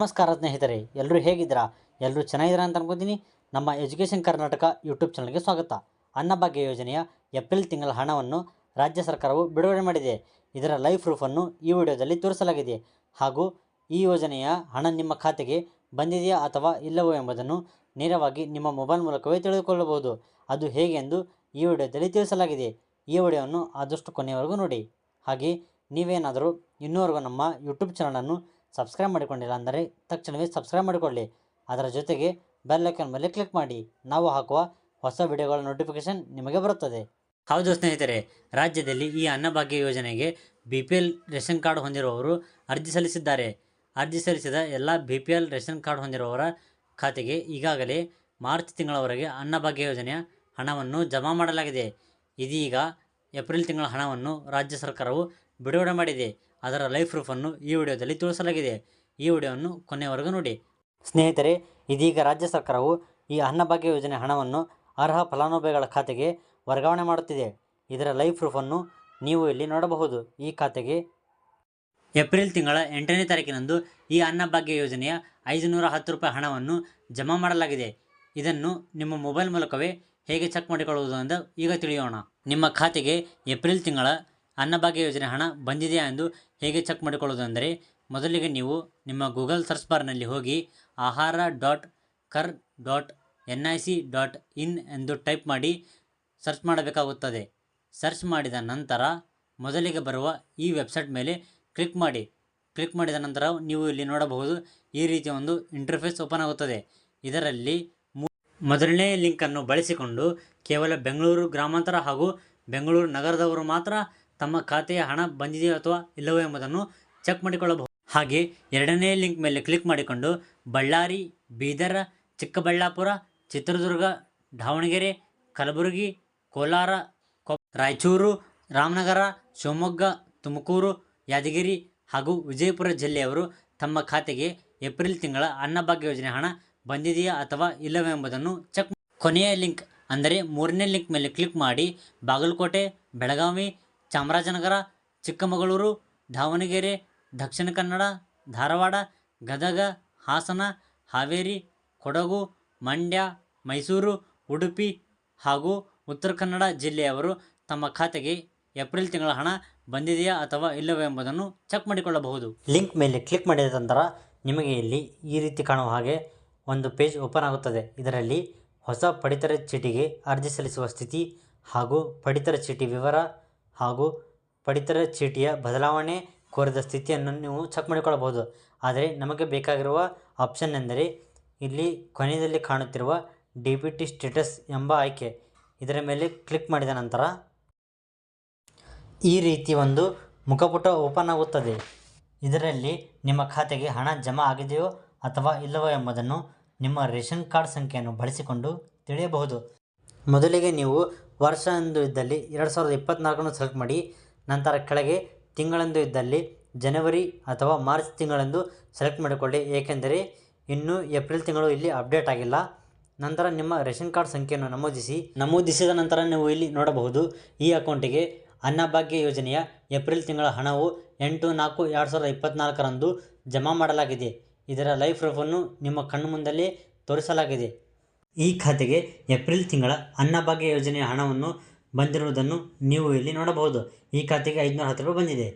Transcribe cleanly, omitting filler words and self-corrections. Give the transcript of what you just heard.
ನಮಸ್ಕಾರ ಸ್ನೇಹಿತರೆ, ಎಲ್ಲರೂ ಹೇಗಿದ್ದೀರಾ? ಎಲ್ಲರೂ ಚೆನ್ನಾಗಿದ್ದೀರಾ ಅಂತ ಅನ್ಕೋತೀನಿ. ನಮ್ಮ ಎಜುಕೇಷನ್ ಕರ್ನಾಟಕ ಯೂಟ್ಯೂಬ್ ಚಾನಲ್ಗೆ ಸ್ವಾಗತ. ಅನ್ನಭಾಗ್ಯ ಯೋಜನೆಯ ಏಪ್ರಿಲ್ ತಿಂಗಳ ಹಣವನ್ನು ರಾಜ್ಯ ಸರ್ಕಾರವು ಬಿಡುಗಡೆ ಮಾಡಿದೆ. ಇದರ ಲೈವ್ ಪ್ರೂಫನ್ನು ಈ ವಿಡಿಯೋದಲ್ಲಿ ತೋರಿಸಲಾಗಿದೆ. ಹಾಗೂ ಈ ಯೋಜನೆಯ ಹಣ ನಿಮ್ಮ ಖಾತೆಗೆ ಬಂದಿದೆಯಾ ಅಥವಾ ಇಲ್ಲವೋ ಎಂಬುದನ್ನು ನೇರವಾಗಿ ನಿಮ್ಮ ಮೊಬೈಲ್ ಮೂಲಕವೇ ತಿಳಿದುಕೊಳ್ಳಬಹುದು. ಅದು ಹೇಗೆ ಎಂದು ಈ ವಿಡಿಯೋದಲ್ಲಿ ತಿಳಿಸಲಾಗಿದೆ. ಈ ವಿಡಿಯೋವನ್ನು ಆದಷ್ಟು ಕೊನೆಯವರೆಗೂ ನೋಡಿ. ಹಾಗೆ ನೀವೇನಾದರೂ ಇನ್ನೂವರೆಗೂ ನಮ್ಮ ಯೂಟ್ಯೂಬ್ ಚಾನಲನ್ನು ಸಬ್ಸ್ಕ್ರೈಬ್ ಮಾಡಿಕೊಂಡಿಲ್ಲ ಅಂದರೆ ತಕ್ಷಣವೇ ಸಬ್ಸ್ಕ್ರೈಬ್ ಮಾಡಿಕೊಳ್ಳಿ. ಅದರ ಜೊತೆಗೆ ಬೆಲ್ ಐಕಾನ್ ಮೇಲೆ ಕ್ಲಿಕ್ ಮಾಡಿ. ನಾವು ಹಾಕುವ ಹೊಸ ವಿಡಿಯೋಗಳ ನೋಟಿಫಿಕೇಶನ್ ನಿಮಗೆ ಬರುತ್ತದೆ. ಹೌದು ಸ್ನೇಹಿತರೆ, ರಾಜ್ಯದಲ್ಲಿ ಈ ಅನ್ನಭಾಗ್ಯ ಯೋಜನೆಗೆ BPL ರೇಷನ್ ಕಾರ್ಡ್ ಹೊಂದಿರುವವರು ಅರ್ಜಿ ಸಲ್ಲಿಸಿದ್ದಾರೆ. ಅರ್ಜಿ ಸಲ್ಲಿಸಿದ ಎಲ್ಲ BPL ರೇಷನ್ ಕಾರ್ಡ್ ಹೊಂದಿರುವವರ ಖಾತೆಗೆ ಈಗಾಗಲೇ ಮಾರ್ಚ್ ತಿಂಗಳವರೆಗೆ ಅನ್ನಭಾಗ್ಯ ಯೋಜನೆಯ ಹಣವನ್ನು ಜಮಾ ಮಾಡಲಾಗಿದೆ. ಇದೀಗ ಏಪ್ರಿಲ್ ತಿಂಗಳ ಹಣವನ್ನು ರಾಜ್ಯ ಸರ್ಕಾರವು ಬಿಡುಗಡೆ ಮಾಡಿದೆ. ಅದರ ಲೈವ್ ಪ್ರೂಫನ್ನು ಈ ವಿಡಿಯೋದಲ್ಲಿ ತೋರಿಸಲಾಗಿದೆ. ಈ ವಿಡಿಯೋವನ್ನು ಕೊನೆಯವರೆಗೂ ನೋಡಿ. ಸ್ನೇಹಿತರೆ, ಇದೀಗ ರಾಜ್ಯ ಸರ್ಕಾರವು ಈ ಅನ್ನಭಾಗ್ಯ ಯೋಜನೆ ಹಣವನ್ನು ಅರ್ಹ ಫಲಾನುಭವಿಗಳ ಖಾತೆಗೆ ವರ್ಗಾವಣೆ ಮಾಡುತ್ತಿದೆ. ಇದರ ಲೈವ್ ಪ್ರೂಫನ್ನು ನೀವು ಇಲ್ಲಿ ನೋಡಬಹುದು. ಈ ಖಾತೆಗೆ ಏಪ್ರಿಲ್ ತಿಂಗಳ 8ನೇ ತಾರೀಕಿನಂದು ಈ ಅನ್ನಭಾಗ್ಯ ಯೋಜನೆಯ 510 ರೂಪಾಯಿ ಹಣವನ್ನು ಜಮಾ ಮಾಡಲಾಗಿದೆ. ಇದನ್ನು ನಿಮ್ಮ ಮೊಬೈಲ್ ಮೂಲಕವೇ ಹೇಗೆ ಚೆಕ್ ಮಾಡಿಕೊಳ್ಳುವುದು ಎಂದು ಈಗ ತಿಳಿಯೋಣ. ನಿಮ್ಮ ಖಾತೆಗೆ ಏಪ್ರಿಲ್ ತಿಂಗಳ ಅನ್ನಭಾಗ್ಯ ಯೋಜನೆ ಹಣ ಬಂದಿದೆಯಾ ಎಂದು ಹೇಗೆ ಚೆಕ್ ಮಾಡಿಕೊಳ್ಳುವುದು ಅಂದರೆ, ಮೊದಲಿಗೆ ನೀವು ನಿಮ್ಮ ಗೂಗಲ್ ಸರ್ಚ್ ಬಾರ್ನಲ್ಲಿ ಹೋಗಿ ahara.kar.nic.in ಎಂದು ಟೈಪ್ ಮಾಡಿ ಸರ್ಚ್ ಮಾಡಬೇಕಾಗುತ್ತದೆ. ಸರ್ಚ್ ಮಾಡಿದ ನಂತರ ಮೊದಲಿಗೆ ಬರುವ ಈ ವೆಬ್ಸೈಟ್ ಮೇಲೆ ಕ್ಲಿಕ್ ಮಾಡಿ. ಕ್ಲಿಕ್ ಮಾಡಿದ ನಂತರ ನೀವು ಇಲ್ಲಿ ನೋಡಬಹುದು, ಈ ರೀತಿಯ ಒಂದು ಇಂಟರ್ಫೇಸ್ ಓಪನ್ ಆಗುತ್ತದೆ. ಇದರಲ್ಲಿ ಮೊದಲನೇ ಲಿಂಕನ್ನು ಬಳಸಿಕೊಂಡು ಕೇವಲ ಬೆಂಗಳೂರು ಗ್ರಾಮಾಂತರ ಹಾಗೂ ಬೆಂಗಳೂರು ನಗರದವರು ಮಾತ್ರ ತಮ್ಮ ಖಾತೆಯ ಹಣ ಬಂದಿದೆಯೋ ಅಥವಾ ಇಲ್ಲವೋ ಎಂಬುದನ್ನು ಚೆಕ್ ಮಾಡಿಕೊಳ್ಳಬಹುದು. ಹಾಗೆ ಎರಡನೇ ಲಿಂಕ್ ಮೇಲೆ ಕ್ಲಿಕ್ ಮಾಡಿಕೊಂಡು ಬಳ್ಳಾರಿ, ಬೀದರ್, ಚಿಕ್ಕಬಳ್ಳಾಪುರ, ಚಿತ್ರದುರ್ಗ, ದಾವಣಗೆರೆ, ಕಲಬುರಗಿ, ಕೋಲಾರ, ರಾಯಚೂರು, ರಾಮನಗರ, ಶಿವಮೊಗ್ಗ, ತುಮಕೂರು, ಯಾದಗಿರಿ ಹಾಗೂ ವಿಜಯಪುರ ಜಿಲ್ಲೆಯವರು ತಮ್ಮ ಖಾತೆಗೆ ಏಪ್ರಿಲ್ ತಿಂಗಳ ಅನ್ನಭಾಗ್ಯ ಯೋಜನೆ ಹಣ ಬಂದಿದೆಯಾ ಅಥವಾ ಇಲ್ಲವೋ ಎಂಬುದನ್ನು ಚೆಕ್. ಕೊನೆಯ ಲಿಂಕ್ ಅಂದರೆ 3ನೇ ಲಿಂಕ್ ಮೇಲೆ ಕ್ಲಿಕ್ ಮಾಡಿ ಬಾಗಲಕೋಟೆ, ಬೆಳಗಾವಿ, ಚಾಮರಾಜನಗರ, ಚಿಕ್ಕಮಗಳೂರು, ದಾವಣಗೆರೆ, ದಕ್ಷಿಣ ಕನ್ನಡ, ಧಾರವಾಡ, ಗದಗ, ಹಾಸನ, ಹಾವೇರಿ, ಕೊಡಗು, ಮಂಡ್ಯ, ಮೈಸೂರು, ಉಡುಪಿ ಹಾಗೂ ಉತ್ತರ ಕನ್ನಡ ಜಿಲ್ಲೆಯವರು ತಮ್ಮ ಖಾತೆಗೆ ಏಪ್ರಿಲ್ ತಿಂಗಳ ಹಣ ಬಂದಿದೆಯಾ ಅಥವಾ ಇಲ್ಲವೋ ಎಂಬುದನ್ನು ಚೆಕ್ ಮಾಡಿಕೊಳ್ಳಬಹುದು. ಲಿಂಕ್ ಮೇಲೆ ಕ್ಲಿಕ್ ಮಾಡಿದ ನಂತರ ನಿಮಗೆ ಇಲ್ಲಿ ಈ ರೀತಿ ಕಾಣುವ ಹಾಗೆ ಒಂದು ಪೇಜ್ ಓಪನ್ ಆಗುತ್ತದೆ. ಇದರಲ್ಲಿ ಹೊಸ ಪಡಿತರ ಚೀಟಿಗೆ ಅರ್ಜಿ ಸಲ್ಲಿಸುವ ಸ್ಥಿತಿ ಹಾಗೂ ಪಡಿತರ ಚೀಟಿ ವಿವರ ಹಾಗೂ ಪಡಿತರ ಚೀಟಿಯ ಬದಲಾವಣೆ ಕೋರಿದ ಸ್ಥಿತಿಯನ್ನು ನೀವು ಚೆಕ್ ಮಾಡಿಕೊಳ್ಳಬಹುದು. ಆದರೆ ನಮಗೆ ಬೇಕಾಗಿರುವ ಆಪ್ಷನ್ ಎಂದರೆ ಇಲ್ಲಿ ಕೊನೆಯಲ್ಲಿ ಕಾಣುತ್ತಿರುವ DBT ಸ್ಟೇಟಸ್ ಎಂಬ ಆಯ್ಕೆ. ಇದರ ಮೇಲೆ ಕ್ಲಿಕ್ ಮಾಡಿದ ನಂತರ ಈ ರೀತಿ ಒಂದು ಮುಖಪುಟ ಓಪನ್ ಆಗುತ್ತದೆ. ಇದರಲ್ಲಿ ನಿಮ್ಮ ಖಾತೆಗೆ ಹಣ ಜಮಾ ಆಗಿದೆಯೋ ಅಥವಾ ಇಲ್ಲವೋ ಎಂಬುದನ್ನು ನಿಮ್ಮ ರೇಷನ್ ಕಾರ್ಡ್ ಸಂಖ್ಯೆಯನ್ನು ಬಳಸಿಕೊಂಡು ತಿಳಿಯಬಹುದು. ಮೊದಲಿಗೆ ನೀವು ವರ್ಷ ಎಂದು ಇದ್ದಲ್ಲಿ 2024 ಸೆಲೆಕ್ಟ್ ಮಾಡಿ. ನಂತರ ಕೆಳಗೆ ತಿಂಗಳೆಂದು ಇದ್ದಲ್ಲಿ ಜನವರಿ ಅಥವಾ ಮಾರ್ಚ್ ತಿಂಗಳೆಂದು ಸೆಲೆಕ್ಟ್ ಮಾಡಿಕೊಳ್ಳಿ, ಏಕೆಂದರೆ ಇನ್ನೂ ಏಪ್ರಿಲ್ ತಿಂಗಳು ಇಲ್ಲಿ ಅಪ್ಡೇಟ್ ಆಗಿಲ್ಲ. ನಂತರ ನಿಮ್ಮ ರೇಷನ್ ಕಾರ್ಡ್ ಸಂಖ್ಯೆಯನ್ನು ನಮೂದಿಸಿದ ನಂತರ ನೀವು ಇಲ್ಲಿ ನೋಡಬಹುದು, ಈ ಅಕೌಂಟಿಗೆ ಅನ್ನಭಾಗ್ಯ ಯೋಜನೆಯ ಏಪ್ರಿಲ್ ತಿಂಗಳ ಹಣವು 8/4/2024 ಜಮಾ ಮಾಡಲಾಗಿದೆ. ಇದರ ಲೈವ್ ಪ್ರೂಫನ್ನು ನಿಮ್ಮ ಕಣ್ಣು ಮುಂದಲ್ಲೇ ತೋರಿಸಲಾಗಿದೆ. ಈ ಖಾತೆಗೆ ಏಪ್ರಿಲ್ ತಿಂಗಳ ಅನ್ನಭಾಗ್ಯ ಯೋಜನೆಯ ಹಣವನ್ನು ಬಂದಿರುವುದನ್ನು ನೀವು ಇಲ್ಲಿ ನೋಡಬಹುದು. ಈ ಖಾತೆಗೆ 510 ರೂಪಾಯಿ ಬಂದಿದೆ.